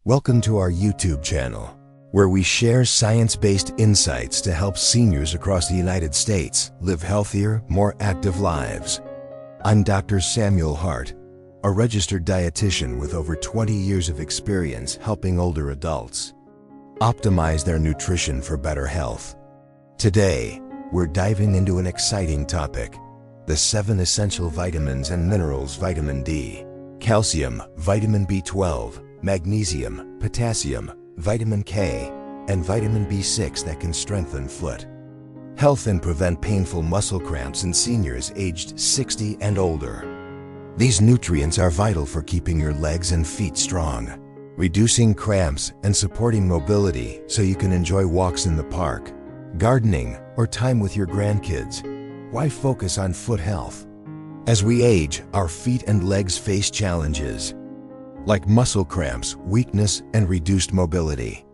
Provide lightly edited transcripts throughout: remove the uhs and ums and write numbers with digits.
Welcome to our YouTube channel, where we share science-based insights to help seniors across the United States live healthier, more active lives. I'm Dr. Samuel Hart, a registered dietitian with over 20 years of experience helping older adults optimize their nutrition for better health. Today, we're diving into an exciting topic: the 7 essential vitamins and minerals: vitamin D, calcium, vitamin B12, magnesium, potassium, vitamin K, and vitamin B6 that can strengthen foot health and prevent painful muscle cramps in seniors aged 60 and older. These nutrients are vital for keeping your legs and feet strong, reducing cramps, and supporting mobility so you can enjoy walks in the park, gardening, or time with your grandkids. Why focus on foot health? As we age, our feet and legs face challenges like muscle cramps, weakness, and reduced mobility.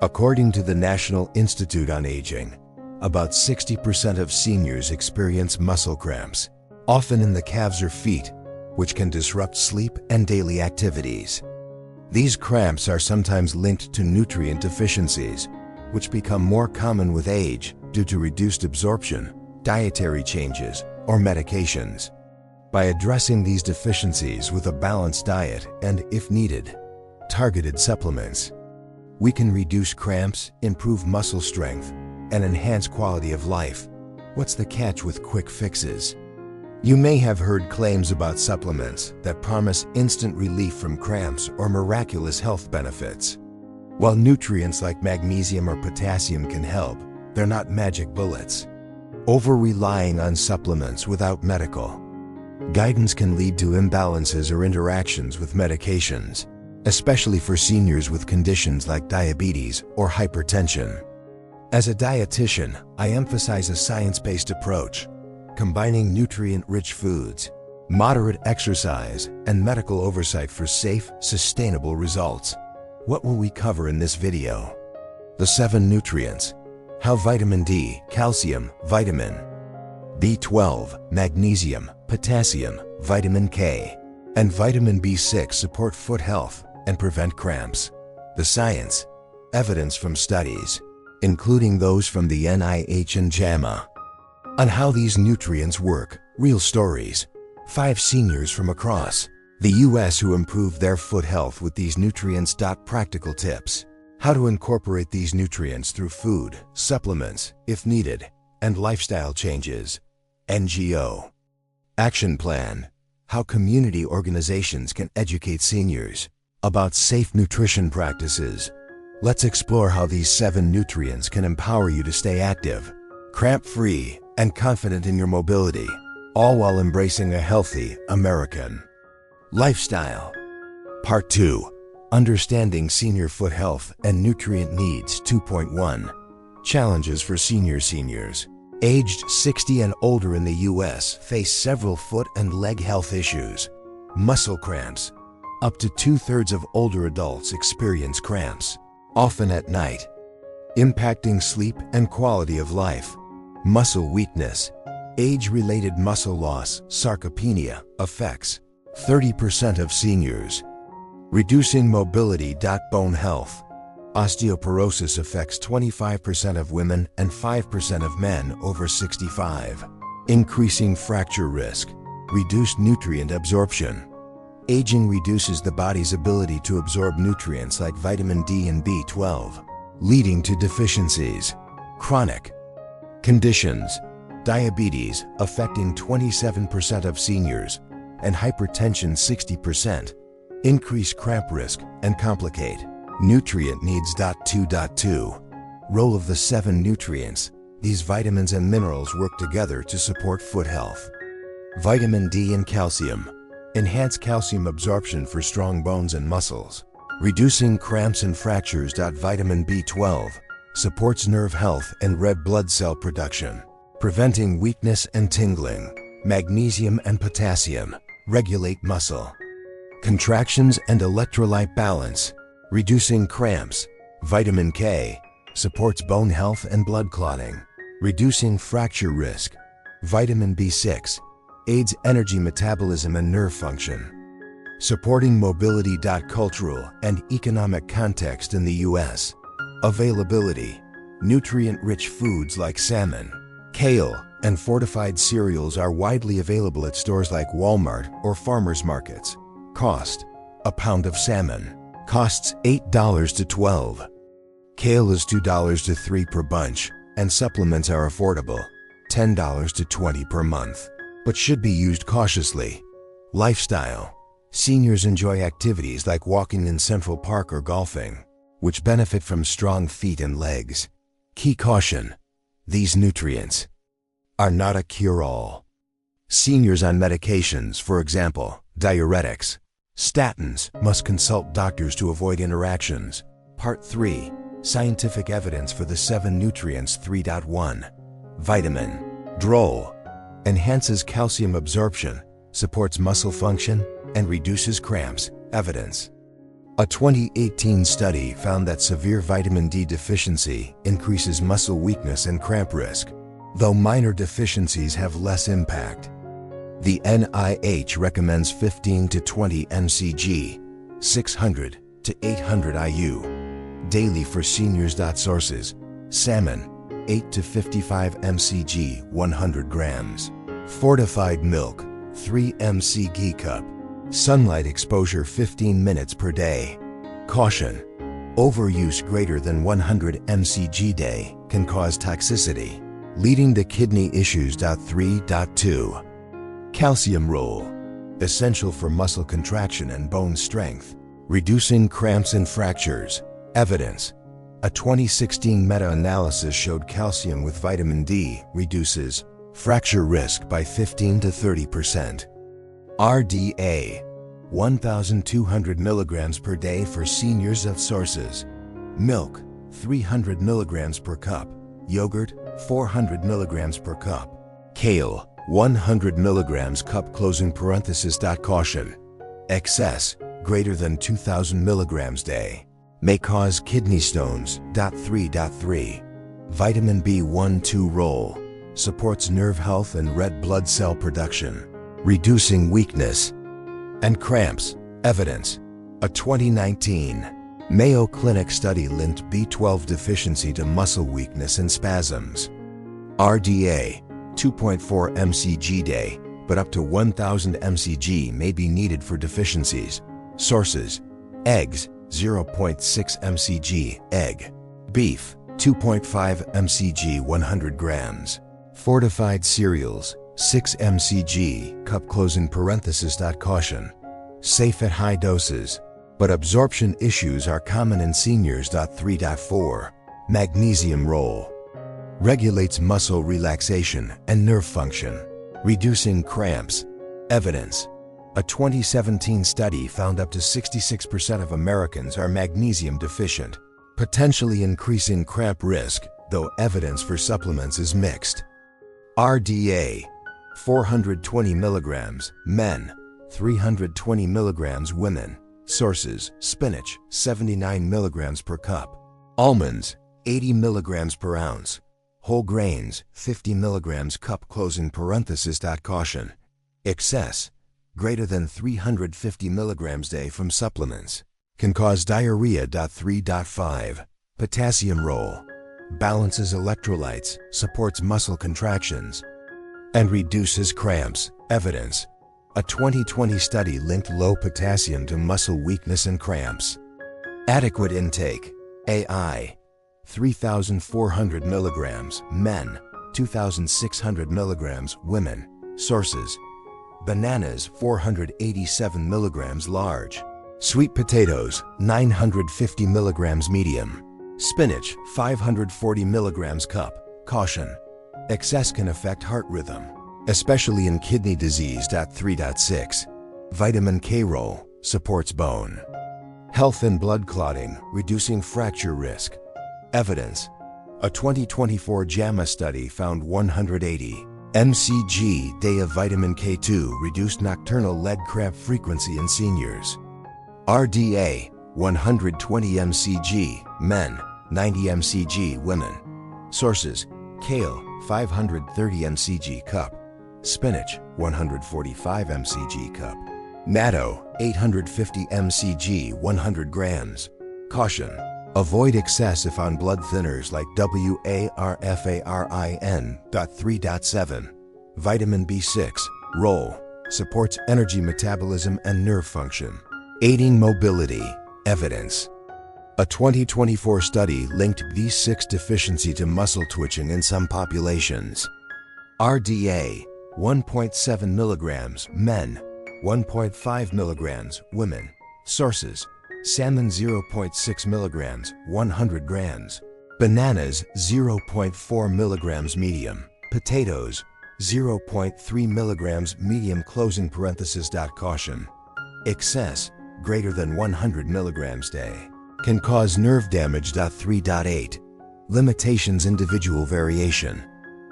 According to the National Institute on Aging, about 60% of seniors experience muscle cramps, often in the calves or feet, which can disrupt sleep and daily activities. These cramps are sometimes linked to nutrient deficiencies, which become more common with age due to reduced absorption, dietary changes, or medications. By addressing these deficiencies with a balanced diet and, if needed, targeted supplements, we can reduce cramps, improve muscle strength, and enhance quality of life. What's the catch with quick fixes? You may have heard claims about supplements that promise instant relief from cramps or miraculous health benefits. While nutrients like magnesium or potassium can help, they're not magic bullets. Over-relying on supplements without medical guidance can lead to imbalances or interactions with medications, especially for seniors with conditions like diabetes or hypertension. As a dietitian, I emphasize a science-based approach, combining nutrient-rich foods, moderate exercise, and medical oversight for safe, sustainable results. What will we cover in this video? The 7 nutrients: how vitamin D, calcium, vitamin B12, magnesium, potassium, vitamin K, and vitamin B6 support foot health and prevent cramps. The science, evidence from studies, including those from the NIH and JAMA, on how these nutrients work, real stories, 5 seniors from across the US who improved their foot health with these nutrients. Practical tips: how to incorporate these nutrients through food, supplements, if needed, and lifestyle changes. NGO action plan: how community organizations can educate seniors about safe nutrition practices. Let's explore how these 7 nutrients can empower you to stay active, cramp-free, and confident in your mobility, all while embracing a healthy American lifestyle. Part 2: Understanding Senior Foot Health and Nutrient Needs. 2.1 Challenges for seniors. Aged 60 and older in the US face several foot and leg health issues. Muscle cramps: up to 2/3 of older adults experience cramps, often at night, impacting sleep and quality of life. Muscle weakness: age-related muscle loss, sarcopenia, affects 30% of seniors. Reducing mobility. Bone health: osteoporosis affects 25% of women and 5% of men over 65. Increasing fracture risk: reduced nutrient absorption. Aging reduces the body's ability to absorb nutrients like vitamin D and B12, leading to deficiencies. Chronic conditions: diabetes affecting 27% of seniors and hypertension 60%. Increase cramp risk and complicate. Nutrient needs. 2.2 Role of the 7 nutrients: these vitamins and minerals work together to support foot health. Vitamin D and calcium enhance calcium absorption for strong bones and muscles, reducing cramps and fractures. Vitamin B12 supports nerve health and red blood cell production, preventing weakness and tingling. Magnesium and potassium regulate muscle contractions and electrolyte balance, reducing cramps. Vitamin K supports bone health and blood clotting, reducing fracture risk. Vitamin B6 aids energy metabolism and nerve function. supporting mobility. Cultural and economic context in the U.S. Availability: nutrient-rich foods like salmon, kale, and fortified cereals are widely available at stores like Walmart or farmers markets. Cost: a pound of salmon costs $8 to $12. Kale is $2 to $3 per bunch, and supplements are affordable, $10 to $20 per month, but should be used cautiously. Lifestyle: seniors enjoy activities like walking in Central Park or golfing, which benefit from strong feet and legs. Key caution: these nutrients are not a cure-all. Seniors on medications, for example, diuretics, statins, must consult doctors to avoid interactions. Part 3. Scientific evidence for the 7 nutrients. 3.1. Vitamin D enhances calcium absorption, supports muscle function, and reduces cramps. Evidence: a 2018 study found that severe vitamin D deficiency increases muscle weakness and cramp risk, though minor deficiencies have less impact. The NIH recommends 15 to 20 mcg, 600 to 800 IU, daily for seniors. Sources: salmon, 8 to 55 mcg, 100 grams. Fortified milk, 3 mcg cup. Sunlight exposure 15 minutes per day. Caution: overuse greater than 100 mcg day can cause toxicity, leading to kidney issues. 3.2. Calcium role: essential for muscle contraction and bone strength, reducing cramps and fractures. Evidence: a 2016 meta-analysis showed calcium with vitamin D reduces fracture risk by 15 to 30%. RDA: 1,200 milligrams per day for seniors. Of sources: milk, 300 milligrams per cup. Yogurt, 400 milligrams per cup. Kale, 100 milligrams cup. Caution: excess greater than 2,000 milligrams day may cause kidney stones. 3.3. Vitamin B12 role: supports nerve health and red blood cell production, reducing weakness and cramps. Evidence: a 2019 Mayo Clinic study linked B12 deficiency to muscle weakness and spasms. RDA: 2.4 mcg day, but up to 1,000 mcg may be needed for deficiencies. Sources: eggs, 0.6 mcg egg. Beef, 2.5 mcg 100 grams. Fortified cereals, 6 mcg cup. Caution: safe at high doses, but absorption issues are common in seniors. 3.4. Magnesium role: regulates muscle relaxation and nerve function, reducing cramps. Evidence: a 2017 study found up to 66% of Americans are magnesium deficient, potentially increasing cramp risk, though evidence for supplements is mixed. RDA: 420 milligrams men, 320 milligrams women. Sources: spinach, 79 milligrams per cup. Almonds, 80 milligrams per ounce. Whole grains, 50 milligrams cup. Caution: excess greater than 350 milligrams day from supplements can cause diarrhea. 3.5. Potassium role: balances electrolytes, supports muscle contractions, and reduces cramps. Evidence: a 2020 study linked low potassium to muscle weakness and cramps. Adequate intake: AI, 3,400 milligrams men, 2,600 milligrams women. Sources: bananas, 487 milligrams large. Sweet potatoes, 950 milligrams medium. Spinach, 540 milligrams cup. Caution: excess can affect heart rhythm, especially in kidney disease. 3.6. Vitamin K role: supports bone health and blood clotting, reducing fracture risk. Evidence: a 2024 JAMA study found 180 mcg day of vitamin K2 reduced nocturnal lead cramp frequency in seniors. RDA: 120 mcg men, 90 mcg women. Sources: kale, 530 mcg cup. Spinach, 145 mcg cup. Natto, 850 mcg 100 grams. Caution: avoid excess if on blood thinners like warfarin.3.7. Vitamin B6, role: supports energy metabolism and nerve function, aiding mobility. Evidence: a 2024 study linked B6 deficiency to muscle twitching in some populations. RDA, 1.7 milligrams, men, 1.5 milligrams, women. Sources: salmon 0.6 milligrams, 100 grams. Bananas 0.4 milligrams medium. Potatoes 0.3 milligrams medium. Closing parenthesis. Caution: excess greater than 100 milligrams day can cause nerve damage. 3.8 Limitations: individual variation.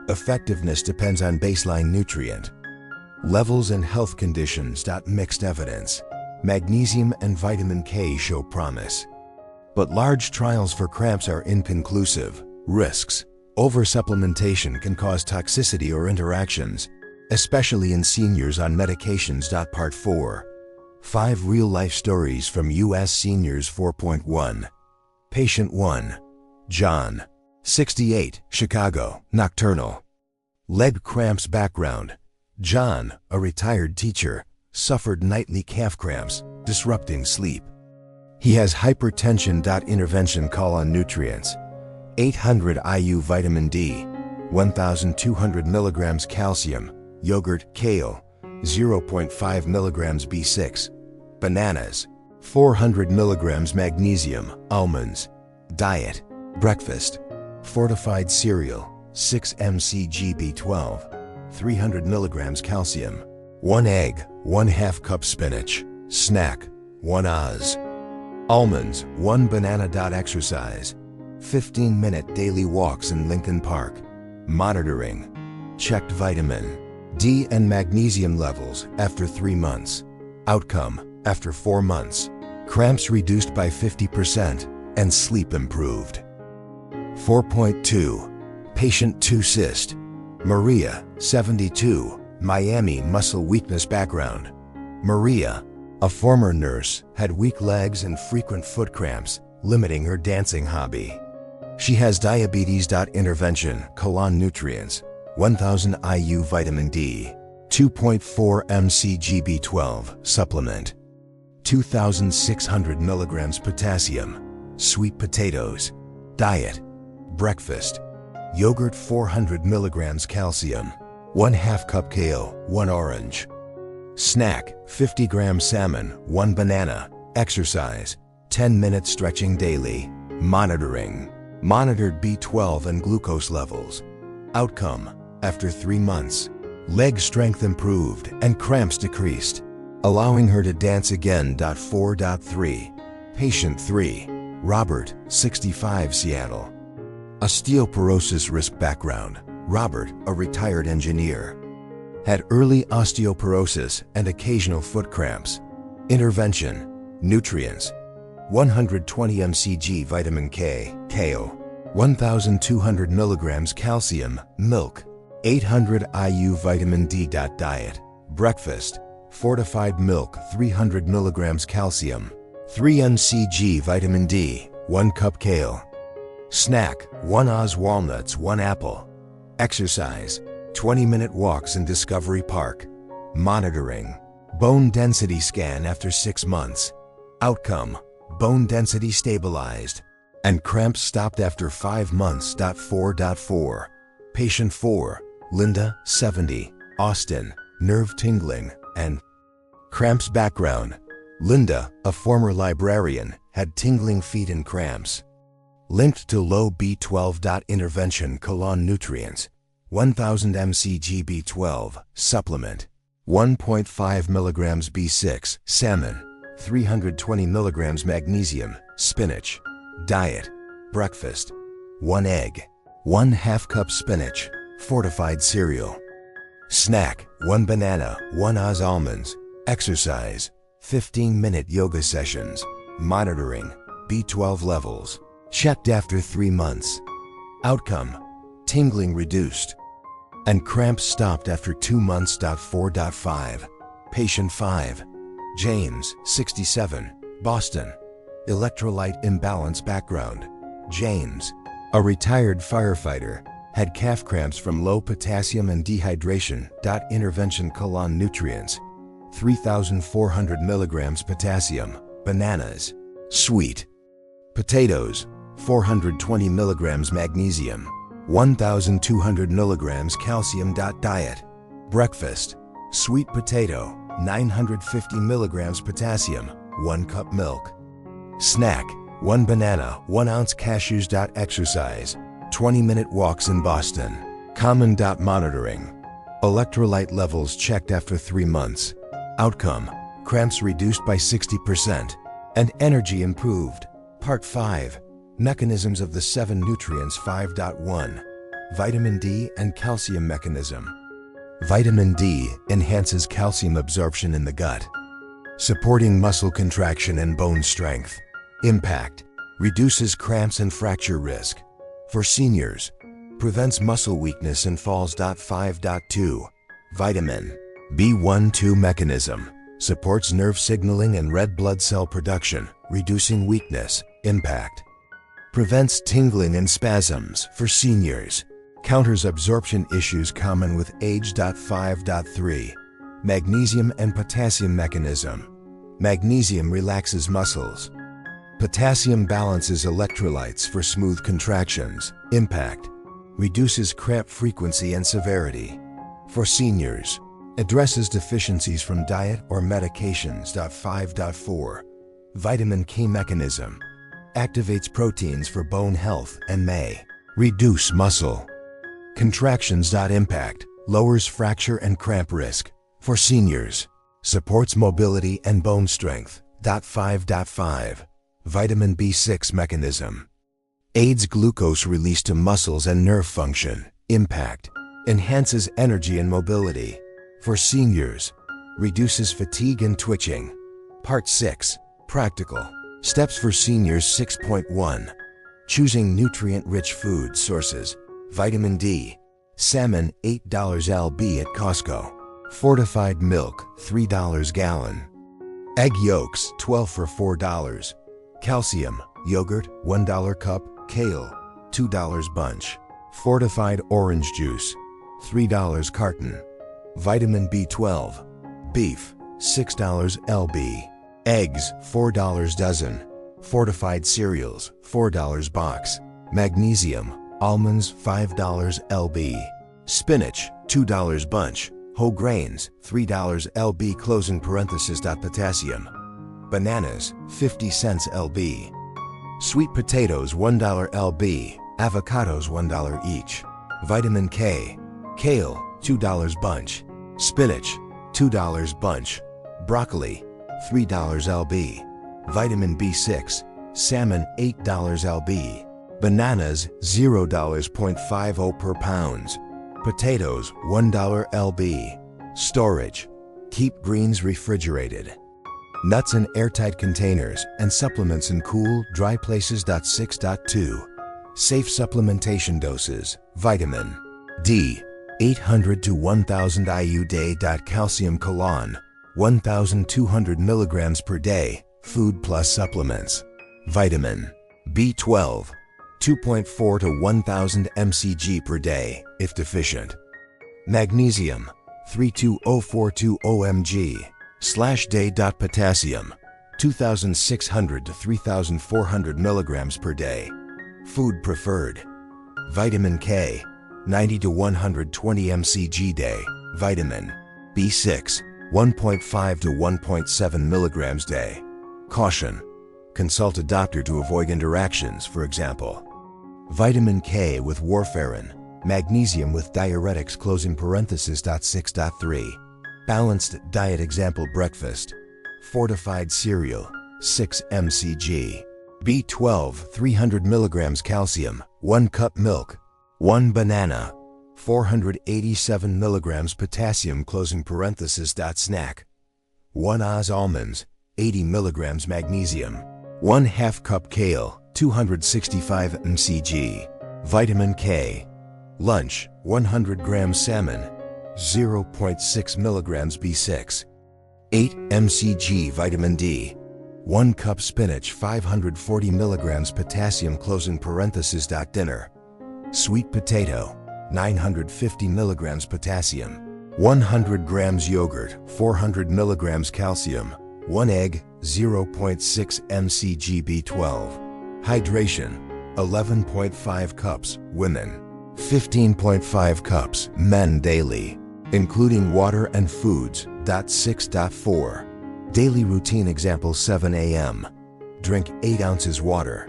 Effectiveness depends on baseline nutrient levels and health conditions. Mixed evidence. Magnesium and vitamin K show promise, but large trials for cramps are inconclusive. Risks: oversupplementation can cause toxicity or interactions, especially in seniors on medications. Part 4. 5 real-life stories from U.S. seniors. 4.1. Patient 1. John, 68, Chicago, nocturnal. Leg cramps. Background: John, a retired teacher, suffered nightly calf cramps, disrupting sleep. He has hypertension. Intervention: call on nutrients: 800 IU vitamin D, 1,200 milligrams calcium, yogurt, kale, 0.5 milligrams B6, bananas, 400 milligrams magnesium, almonds. Diet: breakfast: fortified cereal, 6 mcg B12, 300 milligrams calcium, 1 egg, 1/2 cup spinach. Snack: 1 oz. Almonds, 1 banana. Exercise: 15-minute daily walks in Lincoln Park. Monitoring: checked vitamin D and magnesium levels after 3 months. Outcome: after 4 months, cramps reduced by 50% and sleep improved. 4.2. Patient 2. Cyst, Maria, 72, Miami. Muscle weakness. Background: Maria, a former nurse, had weak legs and frequent foot cramps, limiting her dancing hobby. She has diabetes. Intervention: call on nutrients: 1,000 IU vitamin D, 2.4 mcg B12 supplement, 2,600 milligrams potassium. Sweet potatoes. Diet: breakfast: yogurt, 400 milligrams calcium, 1/2 cup kale, 1 orange. Snack: 50 grams salmon, 1 banana. Exercise: 10-minute stretching daily. Monitoring: monitored B12 and glucose levels. Outcome: after 3 months, leg strength improved and cramps decreased, allowing her to dance again. 4.3. Patient 3. Robert, 65, Seattle. Osteoporosis risk. Background: Robert, a retired engineer, had early osteoporosis and occasional foot cramps. Intervention: nutrients: 120 mcg vitamin K, kale, 1,200 milligrams calcium, milk, 800 IU vitamin D. Diet: breakfast: fortified milk, 300 milligrams calcium, 3 mcg vitamin D, 1 cup kale. Snack: 1 oz walnuts, 1 apple. Exercise: 20-minute walks in Discovery Park. Monitoring: bone density scan after 6 months. Outcome: bone density stabilized and cramps stopped after 5 months. 4.4. Patient 4. Linda, 70, Austin, nerve tingling and cramps. Background: Linda, a former librarian, had tingling feet and cramps. Linked to low B12. Intervention: call on nutrients: 1,000 mcg B12 supplement, 1.5 milligrams B6 salmon, 320 milligrams magnesium, spinach. Diet: breakfast: 1 egg, 1/2 cup spinach, fortified cereal. Snack: 1 banana, 1 oz almonds. Exercise: 15-minute yoga sessions. Monitoring: B12 levels checked after 3 months. Outcome: tingling reduced and cramps stopped after 2 months. 4.5. Patient 5. James, 67, Boston. Electrolyte imbalance background. James, a retired firefighter, had calf cramps from low potassium and dehydration. Intervention: colon nutrients: 3,400 milligrams potassium, bananas. Sweet potatoes: 420 milligrams magnesium, 1,200 milligrams calcium. Diet: breakfast: sweet potato, 950 milligrams potassium, 1 cup milk. Snack: 1 banana, 1 ounce cashews. Exercise: 20-minute walks in Boston. Common. Monitoring: electrolyte levels checked after 3 months. Outcome: cramps reduced by 60% and energy improved. Part 5. Mechanisms of the 7 nutrients. 5.1 Vitamin D and calcium mechanism. Vitamin D enhances calcium absorption in the gut, supporting muscle contraction and bone strength. Impact: reduces cramps and fracture risk. For seniors, prevents muscle weakness and falls. 5.2 Vitamin B12 mechanism. Supports nerve signaling and red blood cell production, reducing weakness. Impact: prevents tingling and spasms. For seniors, counters absorption issues common with age. 5.3 Magnesium and potassium mechanism. Magnesium relaxes muscles. Potassium balances electrolytes for smooth contractions. Impact: reduces cramp frequency and severity. For seniors, addresses deficiencies from diet or medications. 5.4 Vitamin K mechanism. Activates proteins for bone health and may reduce muscle contractions. Impact: lowers fracture and cramp risk. For seniors, supports mobility and bone strength. 5.5 Vitamin B6 mechanism. Aids glucose release to muscles and nerve function. Impact: enhances energy and mobility. For seniors, reduces fatigue and twitching. Part 6. Practical steps for seniors. 6.1 Choosing nutrient-rich food sources. Vitamin D. Salmon, $8 lb at Costco. Fortified milk, $3 gallon. Egg yolks, 12 for $4. Calcium, yogurt, $1 cup. Kale, $2 bunch. Fortified orange juice, $3 carton. Vitamin B12. Beef, $6 lb. Eggs, $4 dozen. Fortified cereals, $4 box. Magnesium, almonds, $5 lb. Spinach, $2 bunch. Whole grains, $3 lb. Closing parenthesis. Potassium. Bananas, 50 cents lb. Sweet potatoes, $1 lb. Avocados, $1 each. Vitamin K. Kale, $2 bunch. Spinach, $2 bunch. Broccoli, $3 lb. Vitamin B6. Salmon, $8 lb. Bananas, $0.50 per pound. Potatoes, $1 lb. Storage: keep greens refrigerated. Nuts in airtight containers and supplements in cool, dry places. 6.2 Safe supplementation doses. Vitamin D, 800 to 1,000 IU day. Calcium: 1,200 milligrams per day, food plus supplements. Vitamin B12, 2.4 to 1,000 mcg per day, if deficient. Magnesium, 32042 mg/day. Potassium, 2,600 to 3,400 milligrams per day. Food preferred. Vitamin K, 90 to 120 mcg day. Vitamin B6, 1.5 to 1.7 milligrams day. Caution: consult a doctor to avoid interactions, for example, vitamin K with warfarin, magnesium with diuretics. Closing parenthesis. 6.3 Balanced diet. Example: breakfast: fortified cereal, 6 mcg. B12, 300 milligrams calcium, 1 cup milk, 1 banana, 487 milligrams potassium. Closing parenthesis. Snack: 1 oz almonds, 80 milligrams magnesium, 1/2 cup kale, 265 mcg. Vitamin K. Lunch: 100 grams salmon, 0.6 milligrams B6. 8 mcg vitamin D. 1 cup spinach, 540 milligrams potassium closing parenthesis. Dinner. Sweet potato, 950 milligrams potassium. 100 grams yogurt, 400 milligrams calcium. 1 egg, 0.6 mcg B12. Hydration, 11.5 cups, women. 15.5 cups, men daily, including water and foods. 6.4. Daily routine example 7 a.m. Drink 8 ounces water.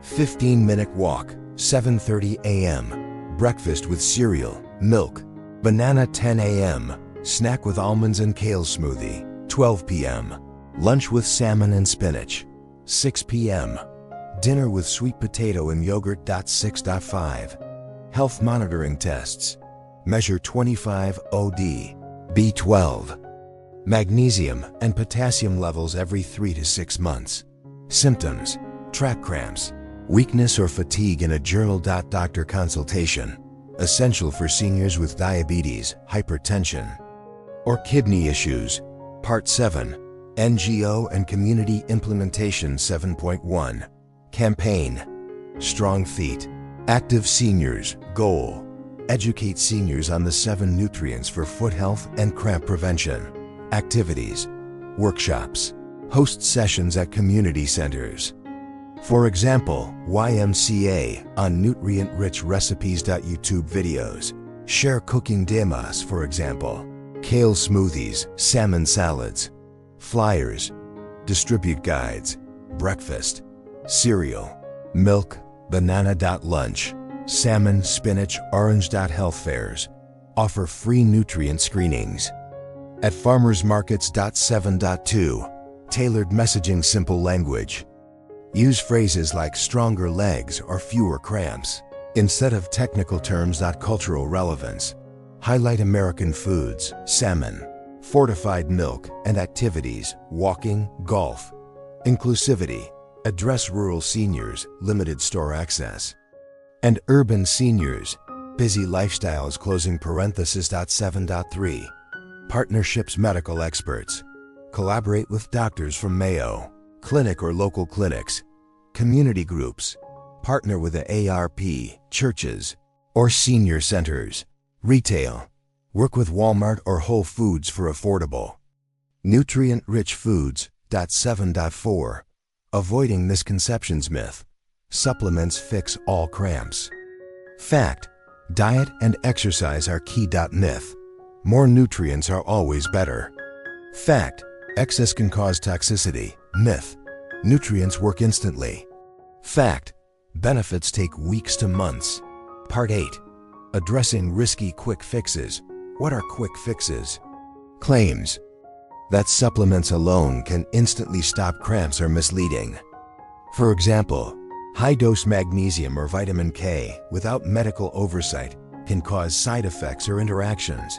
15-minute walk, 7:30 a.m. Breakfast with cereal, milk. Banana 10 a.m. Snack with almonds and kale smoothie, 12 p.m. Lunch with salmon and spinach, 6 p.m. Dinner with sweet potato and yogurt. 6.5. Health monitoring tests. Measure 25 OD, B12, magnesium and potassium levels every 3 to 6 months. Symptoms: track cramps, weakness or fatigue in a journal. Doctor consultation, essential for seniors with diabetes, hypertension, or kidney issues. Part 7, NGO and Community Implementation 7.1. Campaign, Strong Feet. Active Seniors, Goal: educate seniors on the 7 nutrients for foot health and cramp prevention. Activities, workshops, host sessions at community centers. For example, YMCA on nutrient-rich recipes. YouTube videos, share cooking demos for example, kale smoothies, salmon salads. Flyers, distribute guides, breakfast, cereal, milk, banana. Lunch, salmon, spinach, orange. Health fairs, offer free nutrient screenings. At farmers markets. 7.2. Tailored messaging, simple language. Use phrases like stronger legs or fewer cramps instead of technical terms. Cultural relevance. Highlight American foods, salmon, fortified milk, and activities, walking, golf. Inclusivity. Address rural seniors, limited store access, and urban seniors, busy lifestyles. Closing parenthesis. 7.3. Partnerships, medical experts. Collaborate with doctors from Mayo Clinic or local clinics, community groups. Partner with the ARP, churches, or senior centers. Retail. Work with Walmart or Whole Foods for affordable, nutrient-rich foods. 7.4. Avoiding misconceptions myth. Supplements fix all cramps. Fact: diet and exercise are key. Myth: more nutrients are always better. Fact: excess can cause toxicity. Myth: nutrients work instantly. Fact: benefits take weeks to months. Part 8. Addressing risky quick fixes. What are quick fixes? Claims that supplements alone can instantly stop cramps are misleading. For example, high-dose magnesium or vitamin K without medical oversight can cause side effects or interactions.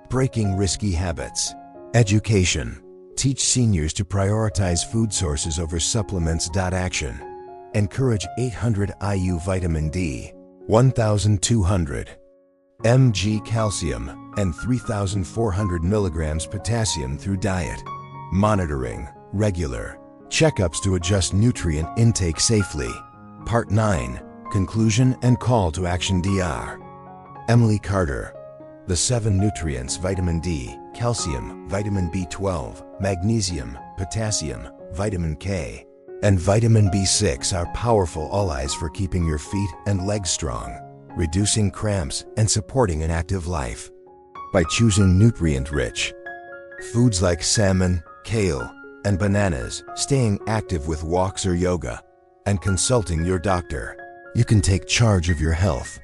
Breaking risky habits. Education. Teach seniors to prioritize food sources over supplements. Action. Encourage 800 IU vitamin D, 1,200 mg calcium, and 3,400 milligrams potassium through diet. Monitoring. Regular checkups to adjust nutrient intake safely. Part 9. Conclusion and call to action. Dr. Emily Carter. The 7 nutrients: vitamin D, calcium, vitamin B12, magnesium, potassium, vitamin K, and vitamin B6 are powerful allies for keeping your feet and legs strong, reducing cramps, and supporting an active life. By choosing nutrient-rich foods like salmon, kale, and bananas, staying active with walks or yoga, and consulting your doctor, you can take charge of your health.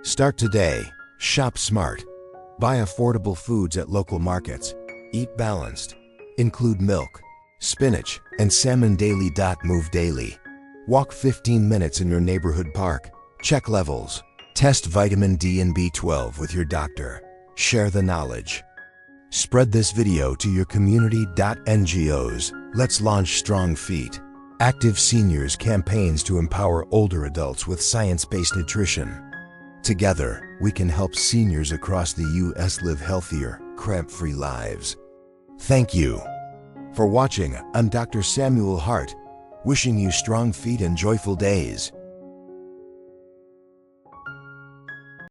Start today. Shop smart. Buy affordable foods at local markets. Eat balanced. Include milk, spinach, and salmon daily. Move daily. Walk 15 minutes in your neighborhood park. Check levels. Test vitamin D and B12 with your doctor. Share the knowledge. Spread this video to your community. NGOs. Let's launch Strong Feet. Active Seniors campaigns to empower older adults with science-based nutrition. Together, we can help seniors across the U.S. live healthier, cramp-free lives. Thank you for watching. I'm Dr. Samuel Hart, wishing you strong feet and joyful days.